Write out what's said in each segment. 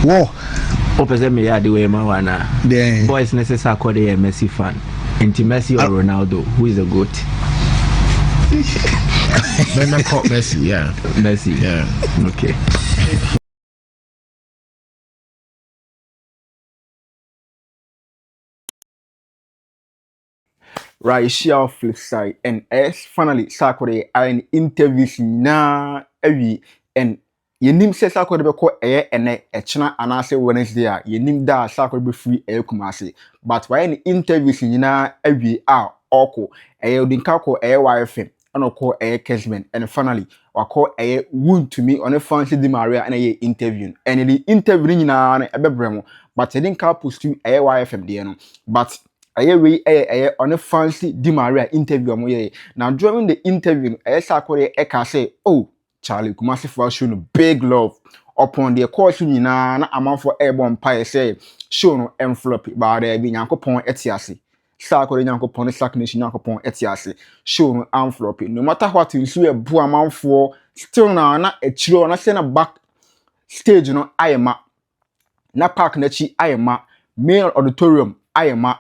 Whoa. Opposite me, I do Mawana. The boys necessary call a Messi fan. Into Messi or Ronaldo, who is a goat? Then I call Messi, yeah. Messi, yeah. Okay. Right, share flip side and as finally Sarkodie in interviews na every and yenim say Sarkodie be call ene echna anase Wednesday a yenim da Sarkodie be free Kumasi but why in interviews na every oko odinka ko YFM and call Kesman and finally wa call wound to me on a fancy di Maria and interview and the interview na ebebremo but odinka post to YFM there no but on a fancy Di Maria interview now during the interview Sarkodie say oh Charlie Kumasi for showing big love upon the course na amount for airborne pie say show no envelope but there be Yankopon etiase Sarkodie Yankopon Sark nation Yankopon etiase show no envelope no matter what you see a bu amount for still na a chiro na say na back stage no ayema na park na chi ayema main auditorium ayema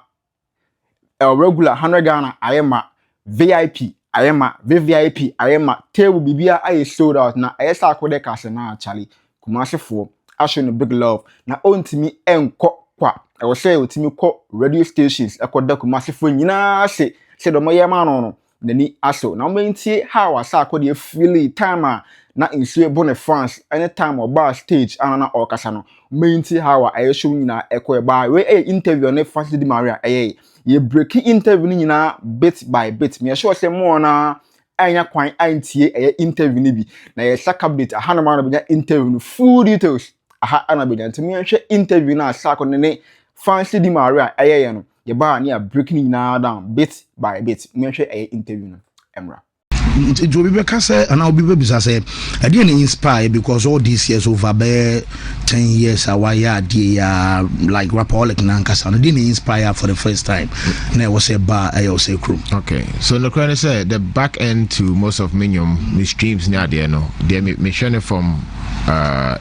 regular 100 Ghana ayema VIP ayema VVIP ayema table bibia aye sold out na Sarkodie kase na Charlie Kumasi for show no big love na ontimi enko kwa I was say otimi ko radio stations ekoda Kumasi for nyina se do moyema no nani aso na mentie how Sarkodie feel time na insue bone France anytime or bar stage anana orkasa no mentie how I show nyina ekọ ba we interview ne Fancy Di Maria ye breaking interview nyina bit by bit me sure say more na anya kwan antie interview ni bi na ye saka update aha na ma na interview full details aha ana be ntimi hwe interview na Sarkodie ne Fancy Di Maria no ye ba na breaking nyina down bit by bit me hwe interview no emra it will be because and I'll be say I didn't inspire because all these years over 10 years away like Rapolic Nankasa I didn't inspire for the first time and I was a bar I was a crew. Okay, so the credit said the back end to most of Minium streams near there no they mission from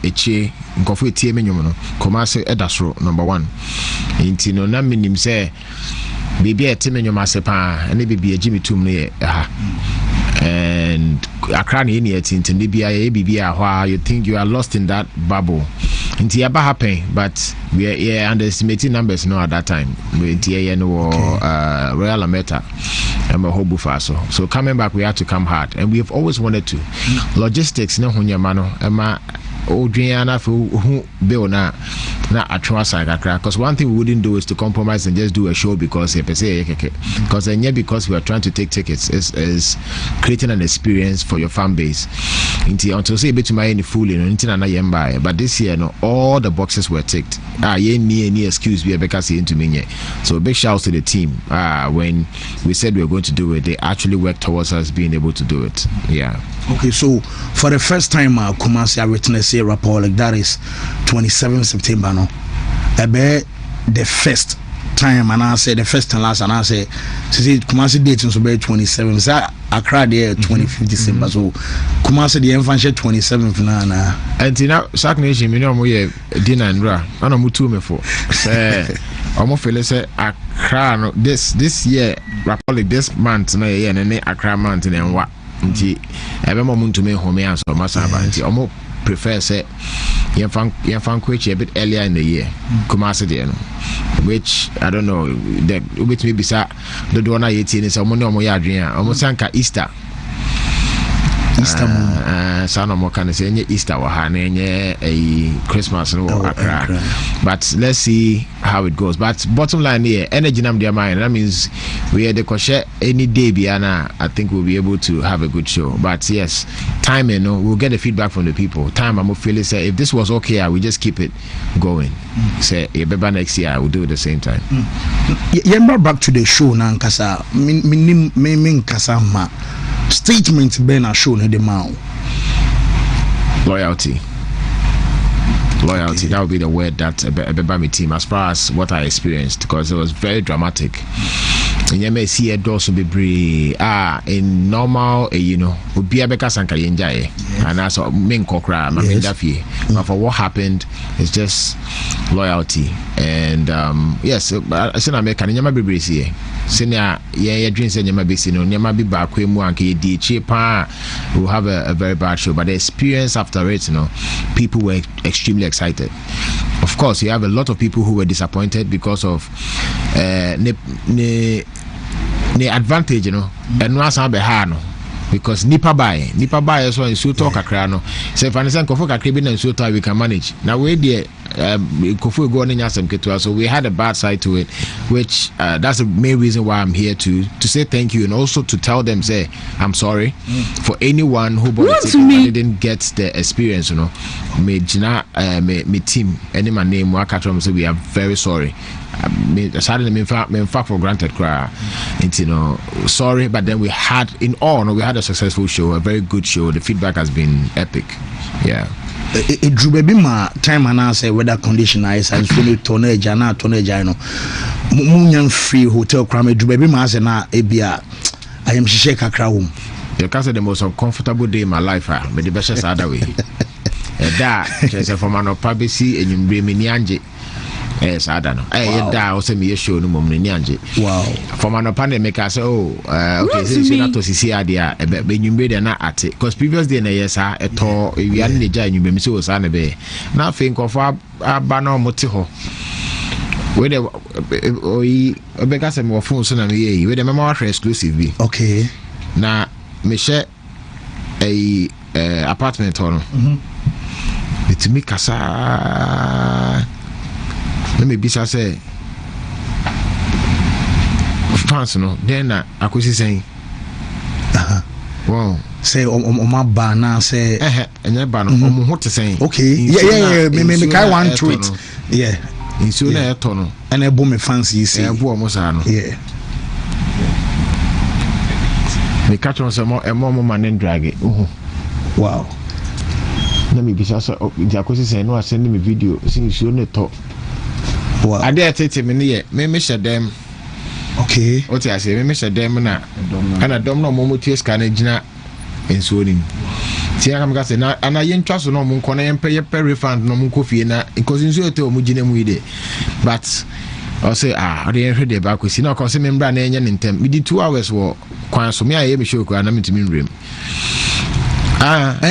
Eche Nkofu Tie Minium no Kumasi Edasro number 1 inti no na minim say bibi e Minium asepa and bibi Jimmy Tum ne and Accra ni into Libya BBA you think you are lost in that bubble into yaba happen but we are underestimating numbers no at that time with Royal Ameta and Hobu Faso so coming back we had to come hard and we have always wanted to logistics no hunyamano ema Odriana who bill na atwa side because one thing we wouldn't do is to compromise and just do a show because because we are trying to take tickets is creating an experience for your fan base until say bit to my any fooling but this year no all the boxes were ticked any excuse we because into me so big shout to the team when we said we were going to do it they actually worked towards us being able to do it. Okay, so for the first time Kumasi I witnessed a rapport like that is 27 September no the first time and I say the first and last and I say Kumasi date so be 27 so Accra there 25th December so Kumasi the infantry 27th na and now Sark nation me no mo ye dinner and ra na mo tu me for almost feel say Accra no this year Republic this month na ye na Accra month na nwa nti ebe mo muntu me home anso masaba nti omo prefer say yefan kwech a bit earlier in the year Kumasi there no which I don't know that which maybe sa the do na yeti ni say omo ne omo ya adwen a omo sanka Easter sana mo kan say nye Easter wa ha na nye Christmas no Accra but let's see how it goes but bottom line here energy nam their mind that means we are the koshe any day biana I think we'll be able to have a good show but yes time we'll get the feedback from the people time I'm feeling say if this was okay I will just keep it going say next year I will do it the same time. Back to the show na nkasa min kasa ma statement ben a show no the man loyalty okay. That would be the word that about my team as far as what I experienced because it was very dramatic nyama see a door so be in normal you know obi abeka sanka yenjaye and as men kokra ma fie but for what happened it's just loyalty and yes I say na make nyama bebre see senior yeah dream say nyama be see no nyama be back mu anka ye di chepa will have a very bad show, but the experience after it, you know, people were extremely excited. Of course, you have a lot of people who were disappointed because of the advantage, you know, and once I be hard, because nipa buy so in so talk akra no. So if I understand kofu kakra bi na so talk we can manage. Now we there kofu go on in yasem ketua, so we had a bad side to it, which that's the main reason why I'm here to say thank you and also to tell them say I'm sorry for anyone who didn't get the experience, you know. Me jina me team any my name wakatrom say we are very sorry. Suddenly me fact for granted cry, you know, sorry, but then we had in all we had a successful show, a very good show. The feedback has been epic. Yeah. It drew baby my time and I say weather condition is and so tonnage no munyan free hotel crime drew baby ma say na ebia I am shake kakra home. You can say the most uncomfortable day in my life me the best other way. That just from an opabisi and you bring me nyanje. Yes, I don't know. Hey, that also me show no mum ni anje. Wow. From an pandemic I say okay, so you not to see idea be you made na at because previous day na yes eto we are ni ja you be me so sa na be. Na think of aba na moti ho. We the obeka say me phone so na me yi. We the mama exclusive bi. Okay. Na me share a apartment ho no. It's me kasa. Let me be say fans no then akosi saying wow say my banana say enya ba no omo ho te saying okay yeah me kai one tweet yeah in so na eto no and e bo me fans yi say e bo omo sa no yeah me catch on some more man drag wow let me be say akosi saying no send me video sing so na to wow. I dare tete me near me share them. Okay. What I say, me share them na. And I don't know momo ties can gina in sonim. Tia kam ka say na ana yen twa so no mo nkɔ na yen pay refund no mo nkɔ na because in so te o mo gina mu ide. But I say I dey hwe dey back kwesi na ko say me mbra na enya ntem. Me di 2 hours wo kwan so me aye me show ko na me ntimi nrem.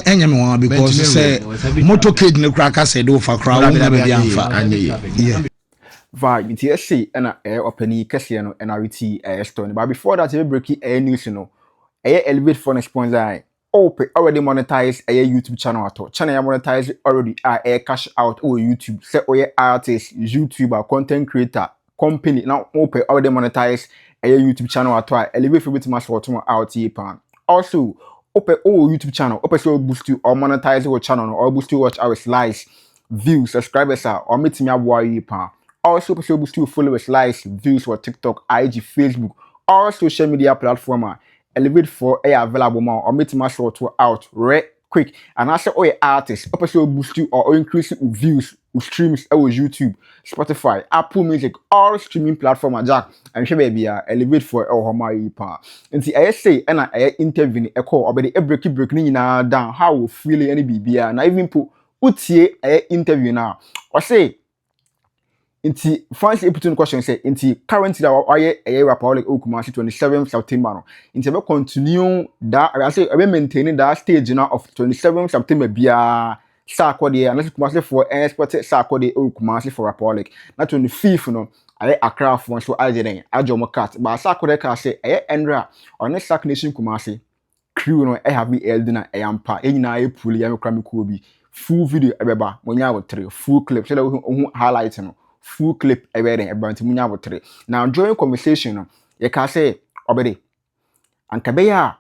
Enya me wan because say motorcade ne kra ka say do for crowd na be amfa. Yeah. Vibe nti ese na opani kese no na reti store but before that we break news no elevate for sponsor already monetize YouTube channel ato channel monetize already cash out or YouTube say artist YouTuber content creator company now already monetize YouTube channel ato elevate for bit mass for out here pan also YouTube channel so boost you or monetize your channel or boost you watch our slice views subscribers or meet me aboy pan. Also, possible to follow us, likes, views for TikTok, IG, Facebook, all social media platform. Elevate for available more or meet my short to out right quick. And also, all artists, also boost you or increase views, streams, YouTube, Spotify, Apple Music, all streaming platform. Jack and she baby elevate for my pa. And see, I say, and I interview a call about the break now down how we feel any BB and I even put utie interview now. I say. Inti fancy putting question say inti currently our rapper like Kumasi 27 September no inti be continue that I say we maintaining that stage now of 27 September bia Sarkodie and Kumasi for export Sarkodie Kumasi for rapper like na 25th no Accra for so agent ajomo cat but Sarkodie ka say Endra on Sark Nation Kumasi crew no have me eldina ampa nyina puli ya mekra me bi full video ebeba monya wo 3 full clip so that highlight no full clip everything about munya botre now during conversation you can say obede anka be ya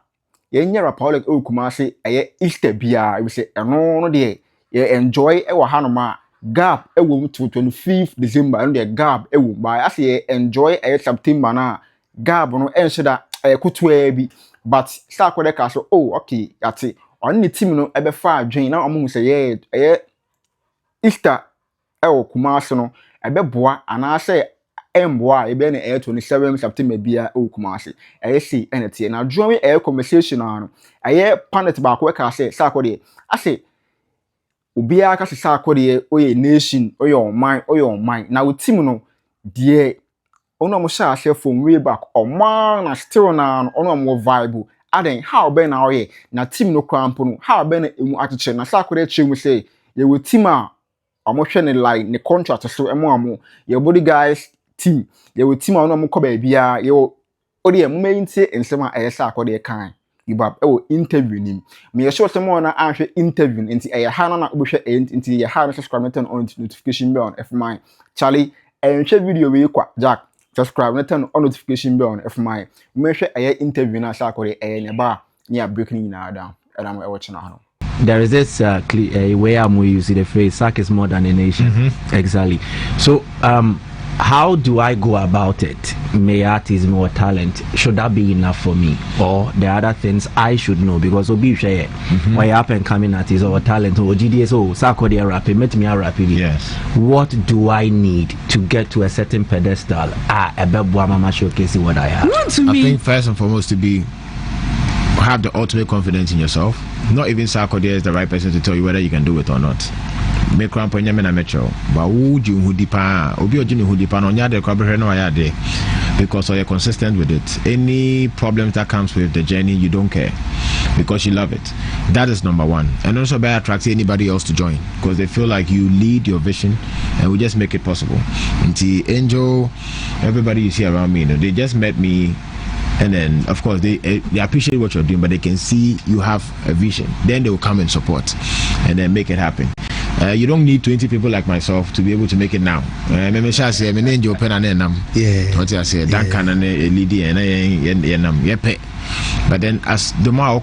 ye nya rapper like Kumasi Easter bia we say no de ye enjoy wa hanoma gap ewo to 25th December and the gap ewo by as ye enjoy September na gap no enso da kutua bi but Sarkodie ka so okay yate on the team no ebe fa adwen na omo say ye Easter Kumasi no ebeboa ana say emboa ebe na 27 September bia o Kumasi see enete na during conversation ano panel back we ka say Sarkodie ase obia ka say Sarkodie oye nation oye on mind na wo team no die ono mo sha ase from way back man na still na ono mo vibe aden how be na oye na team no krampo no how be na emu acheche na Sarkodie chemu say ye wo team a amohwe ne line ne contract so emo ye body guys team ye wo team a ono mo ko ba bia ye odi emu maintain ensema Sarkodie kan ibab interview nim me sure some na ahwe interview nti ha na obehwe nti ye ha no subscribe turn on notification bell on FMI Charlie enhwe video we kwa Jack subscribe turn on notification bell on FMI me hwe interview na Sarkodie ne ba near breaking na down and I'm watching now. There is this way you see the phrase Sark is more than a nation. Exactly. So how do I go about it? May artism or talent, should that be enough for me, or the other things I should know? Because obi share why up and coming artist or talent or GDS or Sarkodie rapping, met me a rapping. Yes. What do I need to get to a certain pedestal? A bebwa mama showcase what I have. I think first and foremost to have the ultimate confidence in yourself. Not even Sarkodie is the right person to tell you whether you can do it or not. Make cramp on your metro, but would you who depend? Obi ojini who depend on yade kwabre no ayade because you're consistent with it. Any problems that comes with the journey, you don't care because you love it. That is number one. And also by attracting anybody else to join because they feel like you lead your vision and we just make it possible. Until Angel, everybody you see around me, you know, they just met me. And then, of course, they appreciate what you're doing, but they can see you have a vision. Then they will come and support and then make it happen. You don't need 20 people like myself to be able to make it now. But then, as the more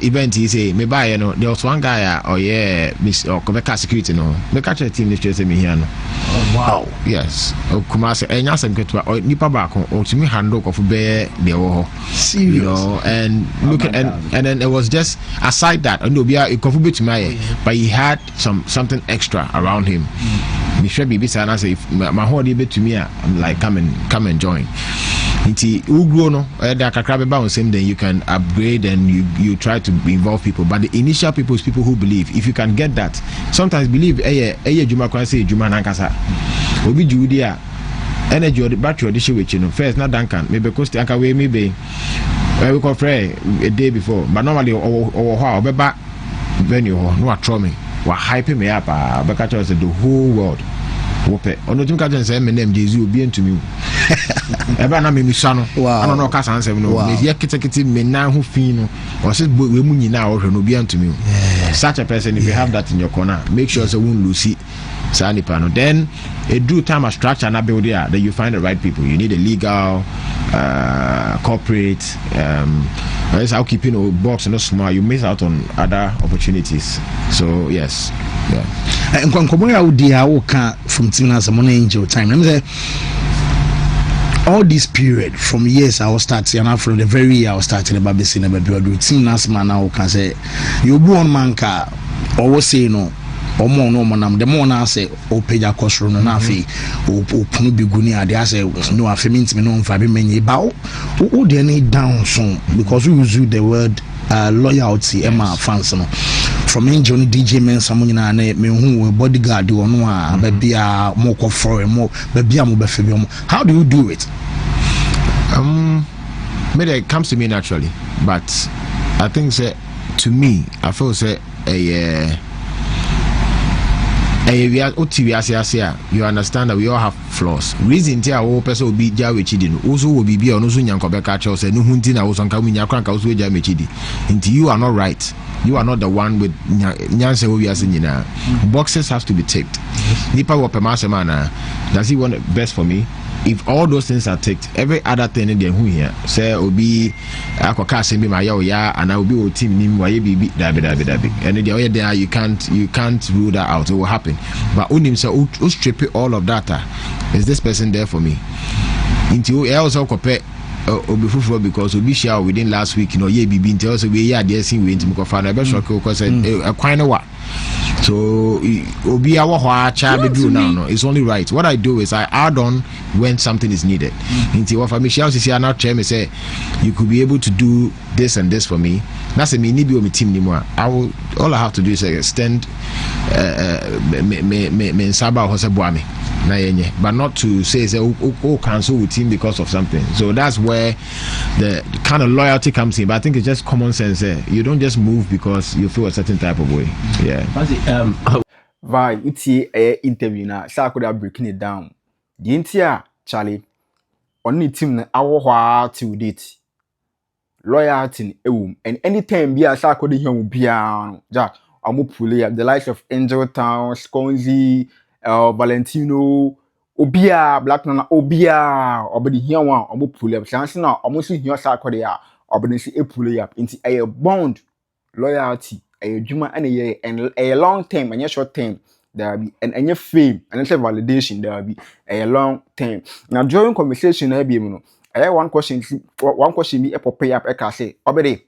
event he say me buy there was one guy Miss Kobeka security no me catch a team this me here no. Wow. Yes. Kumasi enya sem ketwa nipa ba ko o timi handle of be the wo serious, you know, and look at and then it was just aside that and obi a kofu betumi but he had something extra around him. Me sure bibi sana say my whole dey betumi I'm like come and join. Inti ugro no da kakra be ba on same, then you can upgrade and you try to involve people, but the initial people is people who believe. If you can get that, sometimes believe juma kwan say juma nankasa obi judi a energy or the battery the with you know first not Duncan maybe cost anka we maybe we go pray a day before, but normally or how be back venue no atro me wa hype me up be catch us the whole world wope ono tim ka say me name Jesus obi ntumi eba na me misa no ano no ka san sem no me ye kitekiti me na ho fin no o se we mu nyina o hwe no obi ntumi. Such a person, if you have that in your corner, make sure so won't lose it. Then a due time a structure and build there, then you find the right people. You need a legal, corporate, that's how keeping a box and not small. You miss out on other opportunities. So yes, yeah. And from Tina Money Angel time. Let me say all this period from years I was starting, and from the very year I was starting about this in a routine as man now can say you born man car or say no. Omo no monam the more na say o page cost room na afi o punu biguni ade say no afi mint me no mfa be menye ba o de any down so because we use the word loyalty Emma fans no from Angel DJ men someone na me hu bodyguard o no a ba bia mo ko for mo ba bia mo ba fe bi mo. How do you do it? Maybe it comes to me naturally, but I think say to me I feel say you understand that we all have flaws. Reason tia wo person obi ja we chidi no also will be on also nyanko be catch us no hunti na also nka munya kranka also ja me chidi until you are not right. You are not the one with nyanse wo wiase nyina. Boxes have to be ticked. Nipa wo pe masema na does he want the best for me? If all those things are ticked, every other thing in the who here say obi akoka sembi ma ya oya and I will be o team nim wa ye bibi dabi and the way there you can't rule that out. It will happen, but unim say o strip all of data. Is this person there for me? Into I also compare obi fufu because obi share within last week, you know, ye bibi into also we ya there see we into ko fa na be shock because a kwan wa So obi awa cha do now no, it's only right. What I do is I add on when something is needed. Into what for me she now tell me say you could be able to do this and this for me. That's me need be on my team anymore. All I have to do is extend me saba hosebwami. But not to say cancel with him because of something. So that's where the kind of loyalty comes in. But I think it's just common sense. You don't just move because you feel a certain type of way. Yeah. Vai, it's a interview now. Sarkodie breaking it down. The entire Charlie only team our to date. Loyalty and anytime be a Sarkodie here will be Jack. I'm pull up the likes of Angel Town, Sconzi, Valentino, Obia, Black Nana, Obia, or the here one, I'm pull up. Chance now, almost here Sarkodie, or the see a pull up into a bond, loyalty, a juma and a year, and a long term and a short term. There be and your fame and it's a validation. There be a long term. Now during conversation, I be one question be a pay up. I can say, obey.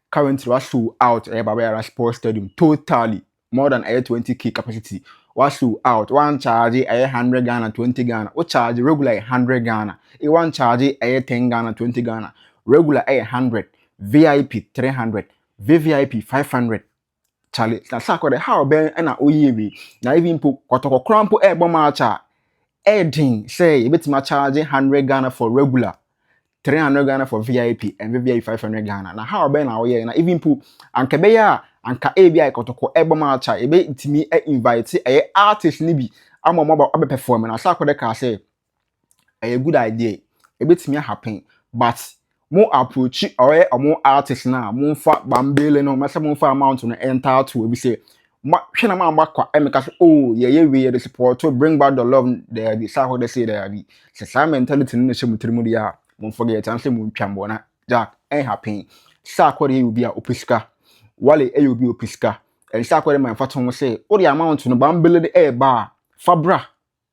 Currently was sold out at Barbara Sports Stadium totally more than 20k capacity. Was sold out. One charge 100 Ghana, 20 Ghana. O charge regular 100 Ghana. One charge 10 Ghana, 20 Ghana. Regular 100. VIP 300. VVIP 500. Charlie, na Sarkodie how ben na oyewe. Na even po kotoko krampo bomba cha. Edin say you bet ma charge 100 Ghana for regular. 300 Ghana for VIP and VVIP 500 Ghana. Now how ben na oye na even pu anka be ya anka ABI kotoko eboma cha ebe itimi invite artist ni bi amoma ba perform na Sarkodie ka say a good idea ebe timi happen but mo approach or mo artist na mo fa bambele no masa mo fa amount no enter to we say hwena ma mbakwa emeka say oh we the support to bring back the love there the Sarkodie say there be say mentality no she mutirimu dia mon forget and say mon twambo na Jack happen Sarkodie will be a opiska wale will be opiska and Sarkodie man faton say o the amount no bambele the ba fabra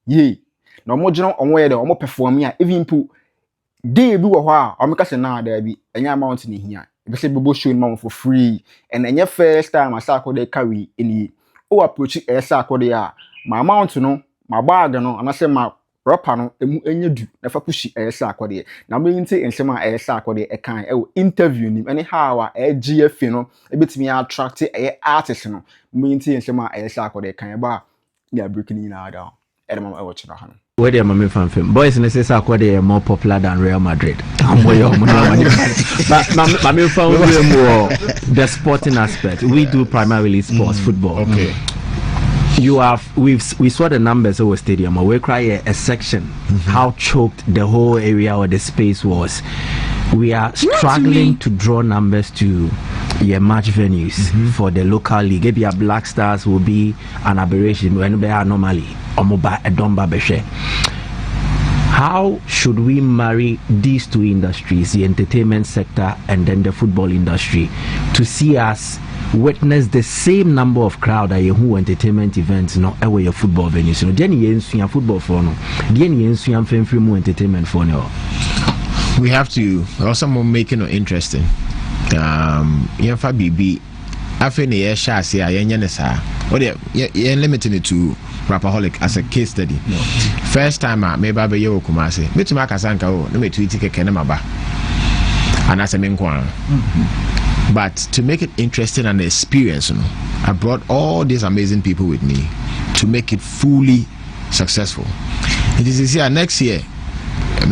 ye no mo gino onwo ye de o mo perform ya even pu dey bi wo ho a o meka say na there be enya amount ni hia be say bebo show no for free and enya first time Sarkodie carry any o approach Sarkodie a my amount no my bag no and I say my rapper no emu enyedu na fa pushi Sarkodie na me nti ensema Sarkodie e kan e interview nim any how a GF no e betimi attract artist no me nti ensema Sarkodie kan ba ya breaking na down e dem e watch na han where the mama fan film boys in Sarkodie are more popular than Real Madrid but mama fan more the sporting aspect we do primarily sports football. Okay. We saw the numbers over stadium. We cry a section how choked the whole area or the space was. We are struggling to draw numbers to match venues for the local league. Maybe a Black Stars will be an aberration when they are normally how should we marry these two industries, the entertainment sector and then the football industry, to see us witness the same number of crowd who entertainment events no away your football venues? No, Jenny Yensuya football for no, Jenny Yensuya free more entertainment for no. We have to also make it interesting. Yenfa BB, I feel the air shas here, Yenyanesa, or you're limiting it to Rapaholic as a case study. No. First time I maybe be yo Kumasi, Mitumaka Sanka, no me tweet Kenamaba, and as a Menkwan. But to make it interesting and experience, you know, I brought all these amazing people with me to make it fully successful. It is this year, next year, but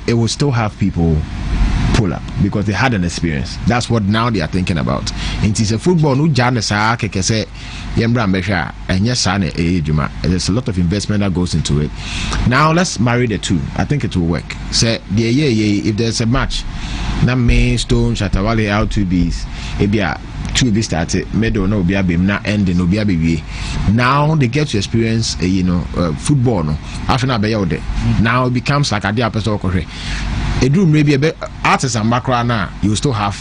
it will still have people pull up because they had an experience. That's what now they are thinking about. It is a football no there's a lot of investment that goes into it. Now let's marry the two. I think it will work. Say if there's a match, na main stone Shatawale out to be two be started, middle no be a beam na ending no be a baby. Now they get to experience football no after na be out there. Now it becomes like a dear person it do maybe a bit artists and background now you still have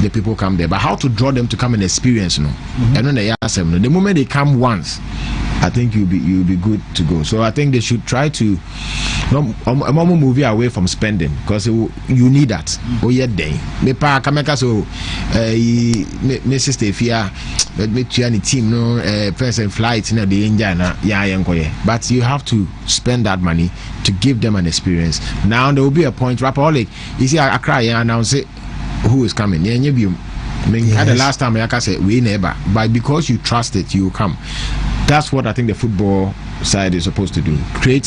the people come there, but how to draw them to come and experience and when they ask them the moment they come once, I think you'll be good to go. So I think they should try to no movie away from spending because you need that. Oh yeah, day me pa kameka so me sister fia me any team no person flight na the India na ya yenkoye, but you have to spend that money to give them an experience. Now there will be a point Rapaholic, you see I cry and announce it who is coming. Yeah, you the last time I say we never, but because you trust it, you come. That's what I think the football side is supposed to do.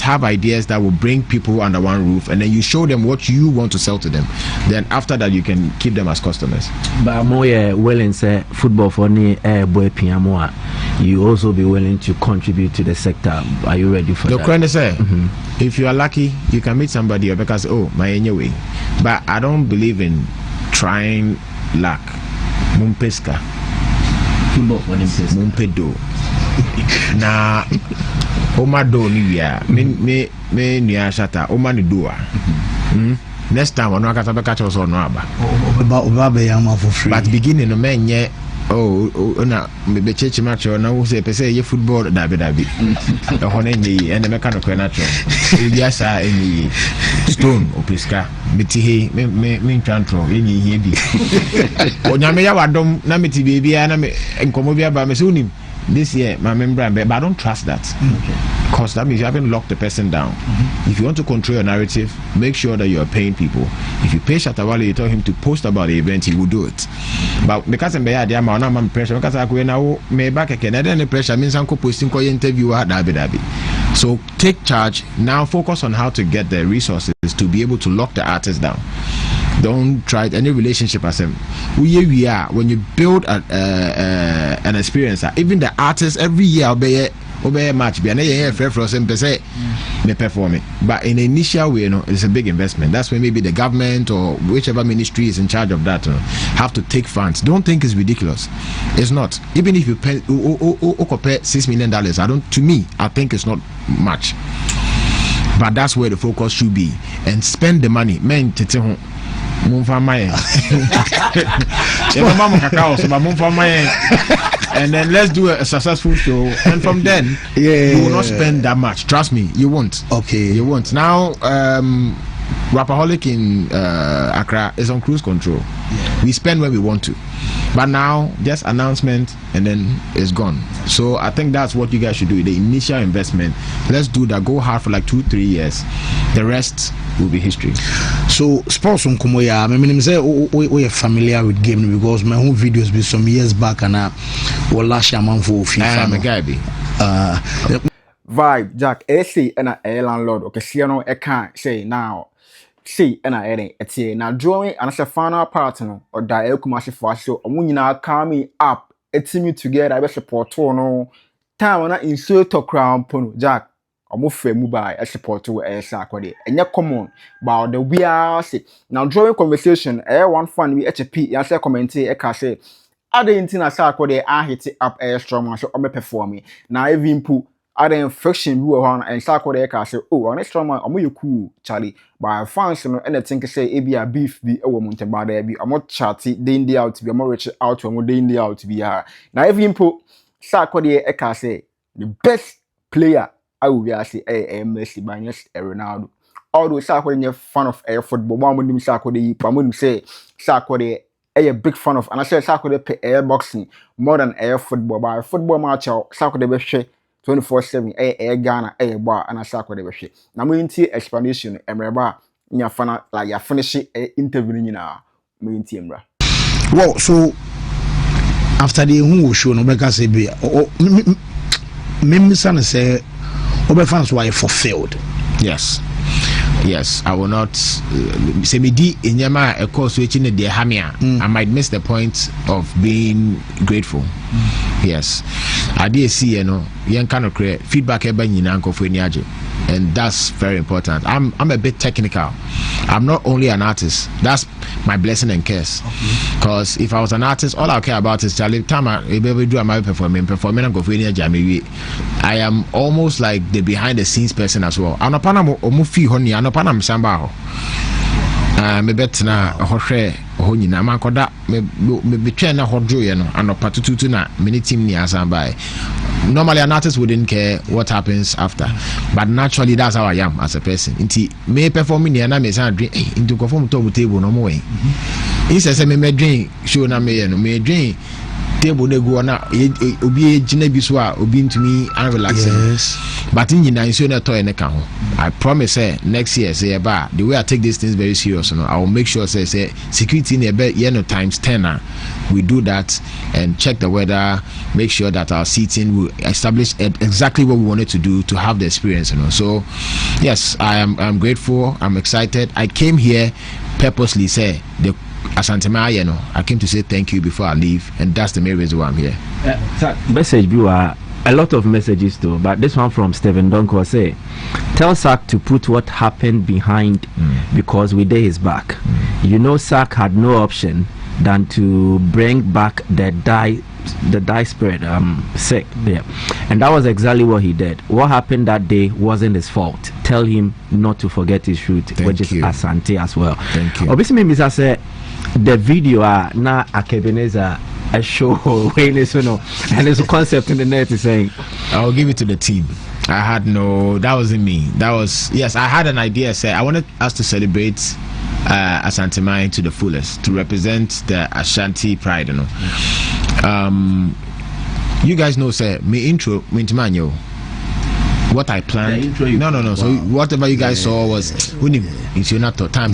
Have ideas that will bring people under one roof, and then you show them what you want to sell to them. Then after that, you can keep them as customers. But more willing say football for any boy piamoa, you also be willing to contribute to the sector. Are you ready for that? The say, if you are lucky, you can meet somebody because my anyway. But I don't believe in trying luck. Mumpeska. Football for Mumpedo. Na Oma do ni ya me ni ashata Oma ni doa. Next time ono akata be catch us on no aba. Oba be yam for free. But beginning no men nye na be church match na wo say pese ye football dabi e ho na nye and me ka no na cho. E dia sa enyi stone opiska meti he me ntwantro enyi he bi. Onyame ya wadom na meti bebia na me enkomo bia ba me se unim. This year, my member, but I don't trust that. Because that means you haven't locked the person down. If you want to control your narrative, make sure that you are paying people. If you pay Shatawale, you tell him to post about the event, he will do it. But because I'm pressure, because I go now, me back again. I don't pressure means I'm posting for interview. So take charge now. Focus on how to get the resources to be able to lock the artist down. Don't try any relationship as him. We are when you build an experience. Even the artists every year obey match. Be an fair for some say me perform it. But in the initial way, it's a big investment. That's when maybe the government or whichever ministry is in charge of that have to take funds. Don't think it's ridiculous. It's not. Even if you pay $6 million, to me, I think it's not much. But that's where the focus should be. And spend the money. Men and then let's do a successful show, and from then you will not spend that much. Trust me, you won't. Okay, you won't. Now Rapaholic in Accra is on cruise control. We spend when we want to, but now just announcement and then it's gone. So I think that's what you guys should do. The initial investment, let's do that. Go hard for like 2-3 years. The rest will be history. So sports on Kumoya, I mean, say we are familiar with game because my home videos be some years back and last year man for FIFA. Vibe Jack AC and a landlord okay see no I can't say now see and I etie now drawing and as a final part no or da Kumasi for show omunyina coming up etimi together I be support no time na insert to crown pono Jack omofe mu by a support to Sarkodie enya common but the we are say now drawing conversation one fun we HP ya say comment e ka say adenti na Sarkodie a hit up strong so o me perform na even pu other friction we were and Sarkodie ka say oh an strong man omo cool Charlie by fans no and think say e be a beef bi e wo Monteba da bi omo chatty day out to be omo reach out to omo day out to be na even pu Sarkodie e ka say the best player I will be asking Messi by Ronaldo. Although Sarkodie is fan of football, one would Sarkodie, I wouldn't say Sarkodie a big fan of, and I said Sarkodie play air boxing more than air football. By a football match, Sarkodie be 24/7 air Ghana air bar and a Sarkodie be share. Now we into explanation emreba nya fan like ya finish interview now. Me into emra. Well, so after the who show no make say be me say fans were fulfilled. Yes, I will not say me di inyama a course which in the hamia. I might miss the point of being grateful. Yes, I did see young kind of create feedback eba nyina nko for niaje, and that's very important. I'm a bit technical. I'm not only an artist. That's my blessing and curse. Because if I was an artist, all I care about is Charlie time I do my performing and go for niaje. I am almost like the behind the scenes person as well. I'm a panam omufi honi. I'm a panam samba. Me betna hohwe ho nyina makoda me betwe na hodro ye no anopa tututu na mini team ni asamba normally an artist wouldn't care what happens after, but naturally that's how I am as a person. Inti me performing here na me say drink into perform top table no more. He says me drink show na me drink table de go na obi gina bi so a obi ntumi and relaxing. Yes. But in na so na to ene ka ho. I promise next year say the way I take these things very serious, I will make sure say security in the times 10 we do that and check the weather, make sure that our seating will establish exactly what we wanted to do to have the experience, So yes, I'm grateful, I'm excited. I came here purposely say the Asantema, I came to say thank you before I leave, and that's the main reason why I'm here. Message viewer, a lot of messages too, but this one from Stephen Donko say, tell Sark to put what happened behind because we did his back. Sark had no option than to bring back the die spirit sick there, and that was exactly what he did. What happened that day wasn't his fault. Tell him not to forget his root, which is Asante as well. Thank you. Obviously, Mr. say the video na Akebeneza a show and there's a concept in the net is saying I'll give it to the team. That wasn't me. Yes, I had an idea. Say I wanted us to celebrate Asante Mai to the fullest, to represent the Ashanti pride, you guys know, say me intro Mintimanyo. What I planned. No. So whatever you guys saw was it's not time.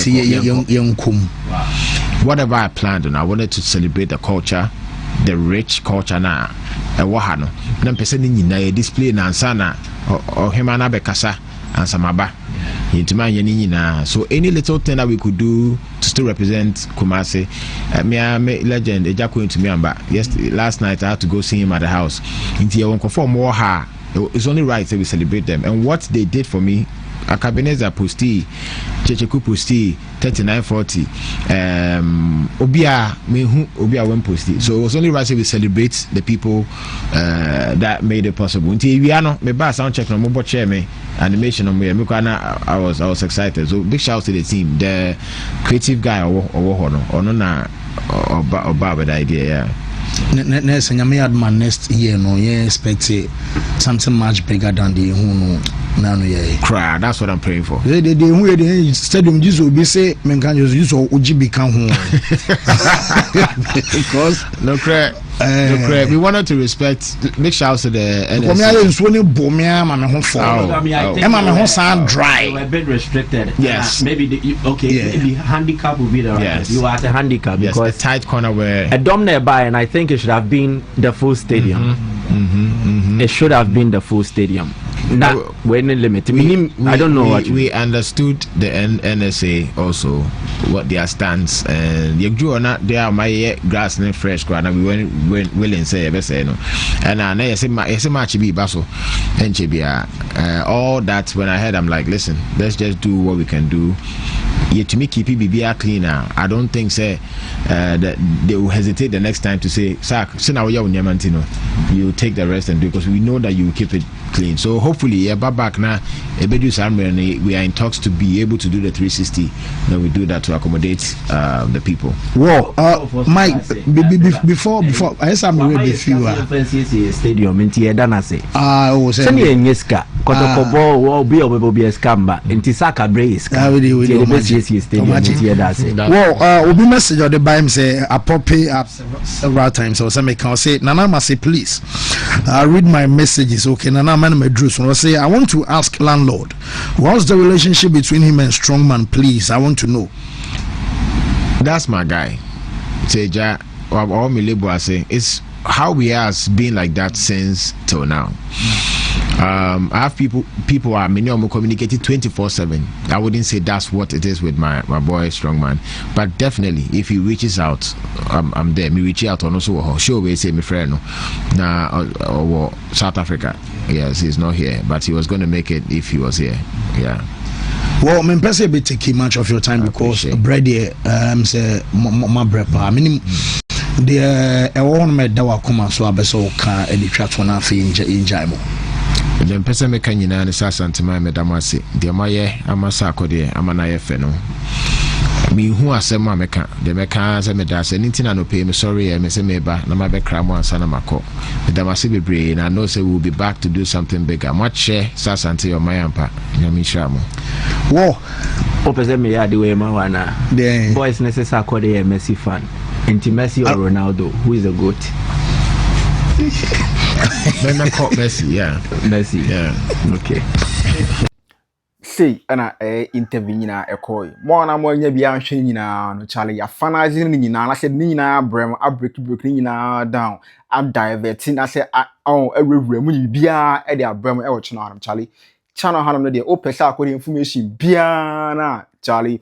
Whatever I planned, and I wanted to celebrate the culture, the rich culture na wahano. Then person in display na ansana or himana bekasa and samaba. So any little thing that we could do to still represent Kumasi, me legend Ejako into me amba. Yes, last night I had to go see him at the house. It's only right that we celebrate them, and what they did for me. Akabeneza posti, Checheku posti, 3940. Obia went posti. So it was only right that we celebrate the people that made it possible. Until we are not me ba sound check no mobile chair me animation on me. I was excited. So big shout to the team, the creative guy or na with the idea. Yeah. Next next year no expect something much bigger than the cry. That's what I'm praying for. The stadium just will be say men can use Ojibi can because no cry. We wanted to respect. Make shout to the dry. We're a bit restricted. Yes. Maybe maybe handicap will be the right. Yes. You are at a handicap because a tight corner where a dome nearby, and I think it should have been the full stadium. It should have been the full stadium. That we're in limit. I don't know what we understood the NSA also what their stance and you drew on that there my grass and fresh ground and we went willing say no and I say much be basso and all that when I heard I'm like listen let's just do what we can do. Yet to me keep it cleaner. I don't think say that they will hesitate the next time to say Sark you take the rest and do because we know that you will keep it clean. So hopefully back now we are in talks to be able to do the 360. Then we do that to accommodate the people. Well, Mike, before I said I'm ready with you. Stadium in Tiedana say. Oh, send me a Yeska. Kotokobo will be a scamba. In Tisaka Brace. Well, we message on the BIM say I pop up several times. So some can say Nana must say please. I read my messages. Okay, Nana man my drews. I say I want to ask landlord, what's the relationship between him and Strongman? Please, I want to know. That's my guy. Say ja or me label I say it's how we has been like that since till now. I have people are many of them communicating 24/7. I wouldn't say that's what it is with my boy Strongman, but definitely if he reaches out, I'm there. Me reach out on also show we say my friend now or South Africa. Yes, he's not here, but he was going to make it if he was here. Yeah. Well, I'm person be taking much of your time because bread say my bread. I mean. The one made dawa kuma so abeso ka editwa na fe injaimo the person make nyina ne Asante Mai medamase de maye ama Sarkodie ama na ye fe no me who asɛm a meka de meka sɛ meda sɛ ne ntina no pay me sorry me sɛ meba na mabɛkra mo ansa na makɔ meda mase bebree na know say we will be back to do something bigger much share sasante your mayampa nyame hyira mo wo opese me ya de we ma wana boys necessary Sarkodie a Messi fan anti Messi or Ronaldo who is the goat then I call Messi okay say ana interview nyina ekoi mo na mo nya bia nhwe nyina no chale ya fanaze ni nyina na se ni nyina brem abreak ni nyina down ab divert na se awewura mu ni bia e de abrem e wo cheno anam chale channel hanom no de opese Sarkodie information bia na chale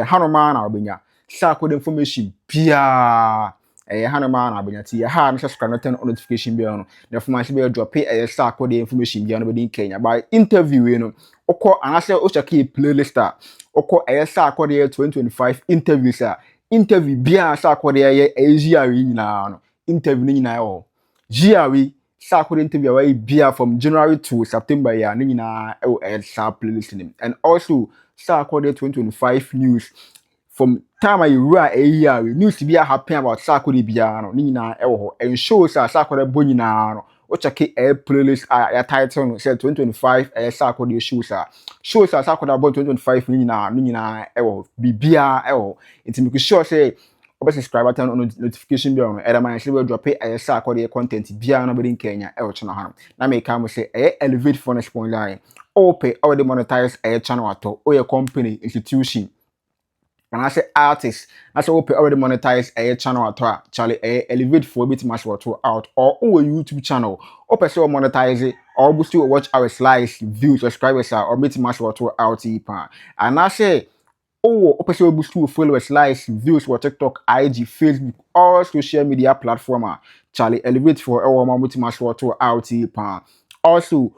hanoma na obenya Sarkodie information bia hanoma na obenya ti ha na subscribe na turn on notification bell no the information be drop Sarkodie information bia no be din Kenya by interview we no oko anase o check playlist a oko Sarkodie 2025 interviews a interview bia Sarkodie ye GRE nyina no interview ni nyina e GRE Sarkodie interview wa bia from January to September ya ni nyina e Sark playlist nim and also Sarkodie 2025 news from time I write a year news to be happy about Sarkodie bia no ni nyina e ho and shows Sarkodie bo nyina no o check a playlist a title no say 2025 Sarkodie shows Sarkodie about 2025 ni nyina e ho bibia e ho it make sure say obe subscribe turn on notification bell no either man say we drop Sarkodie content bia no be in Kenya e wo channel ha na me ka mo say elevate for next point line ope already monetize channel ato o your company institution and I say artist I say ope already monetize channel ato Charlie elevate for bit mass wato out or on YouTube channel ope say monetize or boost you watch our slides views subscribers or bit mass wato out and I say opese boost you followers likes views for TikTok IG Facebook all social media platform Charlie elevate for our multimass wato out also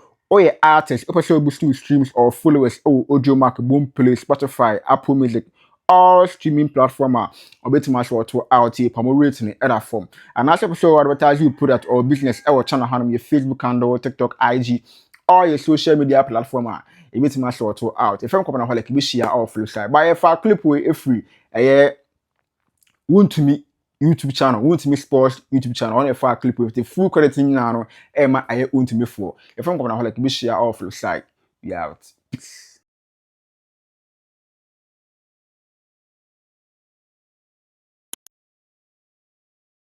artists opese boost you streams or followers audio mark boom play Spotify Apple Music all streaming platform or multimass wato out more rating in other form and as episode advertise you put at our business our channel handle your Facebook handle TikTok IG all your social media platform it means my sort out. If I'm coming like we share off the side. But if I clip way free, want to me YouTube channel, want to me sports YouTube channel. On if I clip with the full credit in now, I want to me for. If I'm coming like we share off the side, we out. Peace.